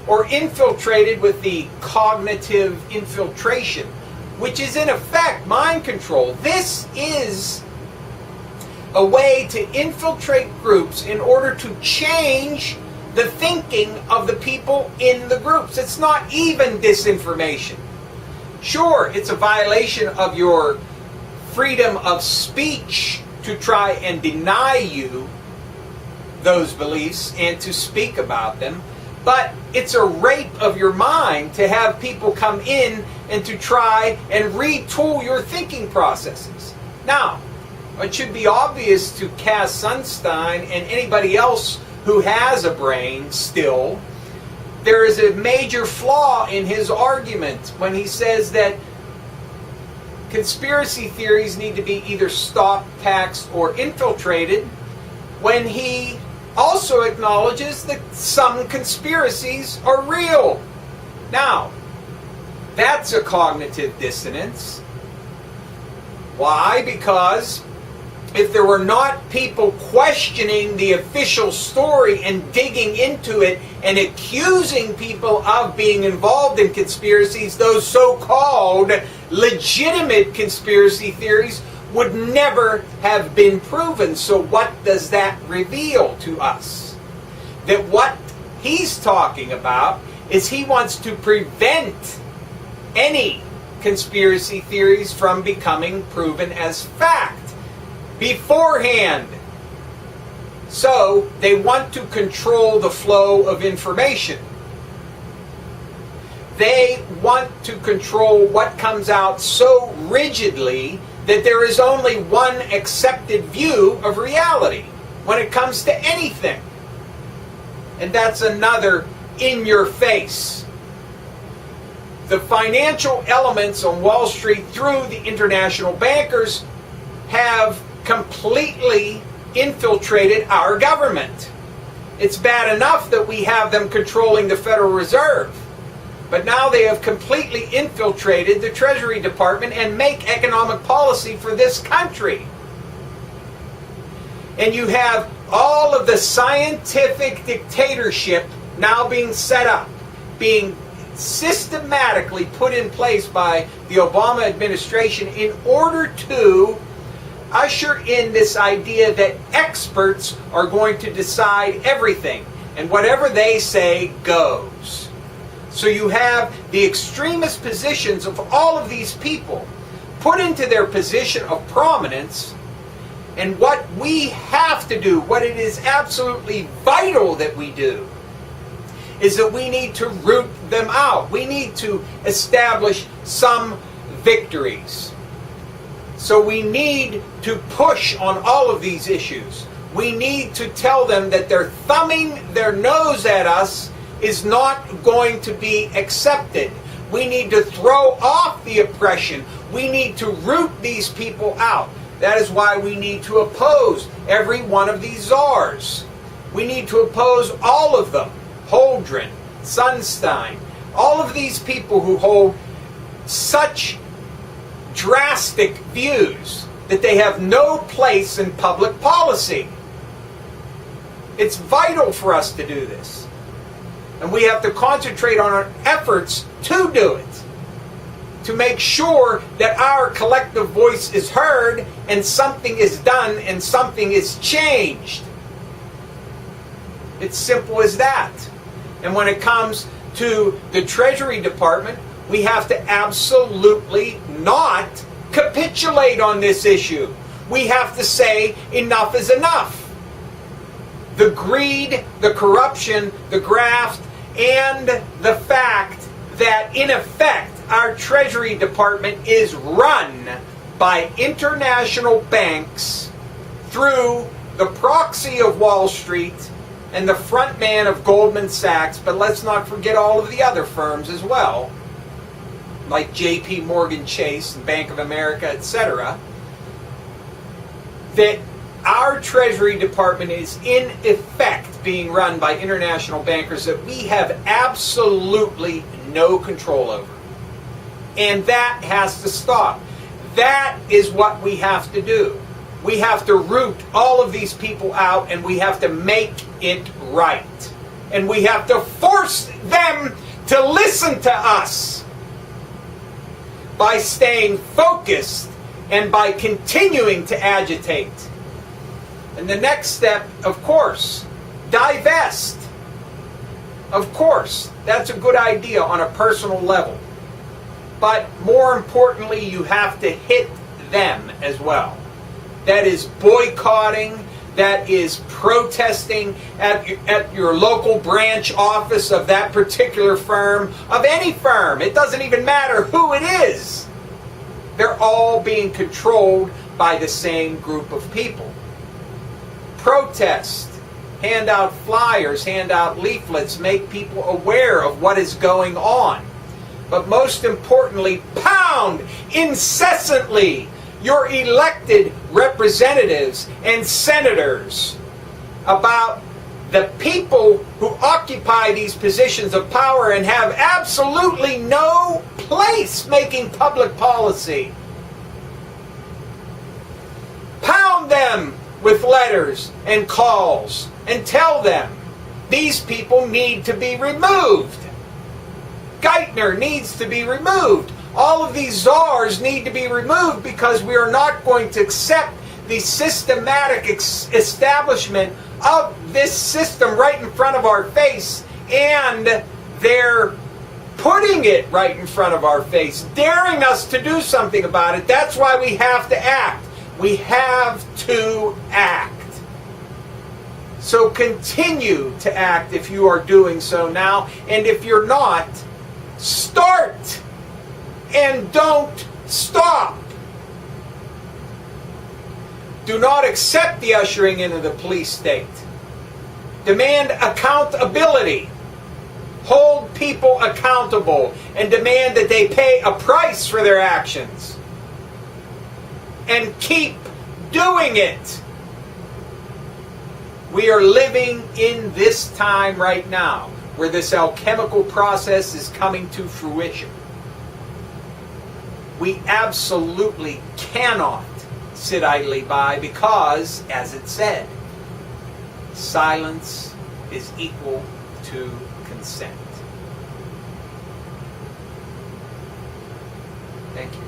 or infiltrated with the cognitive infiltration, which is in effect mind control. This is a way to infiltrate groups in order to change the thinking of the people in the groups. It's not even disinformation. Sure, it's a violation of your freedom of speech to try and deny you those beliefs and to speak about them, but it's a rape of your mind to have people come in and to try and retool your thinking processes. Now, it should be obvious to Cass Sunstein and anybody else who has a brain still, there is a major flaw in his argument when he says that conspiracy theories need to be either stopped, taxed, or infiltrated, when he also acknowledges that some conspiracies are real. Now, that's a cognitive dissonance. Why? Because if there were not people questioning the official story and digging into it and accusing people of being involved in conspiracies, those so-called legitimate conspiracy theories would never have been proven. So what does that reveal to us? That what he's talking about is he wants to prevent any conspiracy theories from becoming proven as fact beforehand. So they want to control the flow of information. They want to control what comes out so rigidly that there is only one accepted view of reality when it comes to anything. And that's another in your face. The financial elements on Wall Street through the international bankers have completely infiltrated our government. It's bad enough that we have them controlling the Federal Reserve, but now they have completely infiltrated the Treasury Department and make economic policy for this country. And you have all of the scientific dictatorship now being set up, being systematically put in place by the Obama administration in order to usher in this idea that experts are going to decide everything, and whatever they say goes. So you have the extremist positions of all of these people put into their position of prominence, and what we have to do, what it is absolutely vital that we do, is that we need to root them out. We need to establish some victories. So we need to push on all of these issues. We need to tell them that their thumbing their nose at us is not going to be accepted. We need to throw off the oppression. We need to root these people out. That is why we need to oppose every one of these czars. We need to oppose all of them. Holdren, Sunstein, all of these people who hold such drastic views that they have no place in public policy. It's vital for us to do this. And we have to concentrate on our efforts to do it, to make sure that our collective voice is heard and something is done and something is changed. It's simple as that. And when it comes to the Treasury Department, we have to absolutely not capitulate on this issue. We have to say enough is enough. The greed, the corruption, the graft, and the fact that in effect our Treasury Department is run by international banks through the proxy of Wall Street and the front man of Goldman Sachs, but let's not forget all of the other firms as well, like J.P. Morgan Chase and Bank of America, etc., that our Treasury Department is in effect being run by international bankers that we have absolutely no control over. And that has to stop. That is what we have to do. We have to root all of these people out and we have to make it right. And we have to force them to listen to us by staying focused and by continuing to agitate. And the next step, of course, divest. Of course, that's a good idea on a personal level. But more importantly, you have to hit them as well. That is boycotting, that is protesting at your local branch office of that particular firm, of any firm. It doesn't even matter who it is. They're all being controlled by the same group of people. Protest. Hand out flyers, hand out leaflets, make people aware of what is going on. But most importantly, pound incessantly your elected representatives and senators about the people who occupy these positions of power and have absolutely no place making public policy. Pound them with letters and calls and tell them these people need to be removed. Geithner needs to be removed. All of these czars need to be removed because we are not going to accept the systematic establishment of this system right in front of our face, and they're putting it right in front of our face, daring us to do something about it. That's why we have to act. We have to act. So continue to act if you are doing so now, and if you're not, start and don't stop. Do not accept the ushering in of the police state. Demand accountability. Hold people accountable and demand that they pay a price for their actions. And keep doing it. We are living in this time right now where this alchemical process is coming to fruition. We absolutely cannot sit idly by because, as it said, silence is equal to consent. Thank you.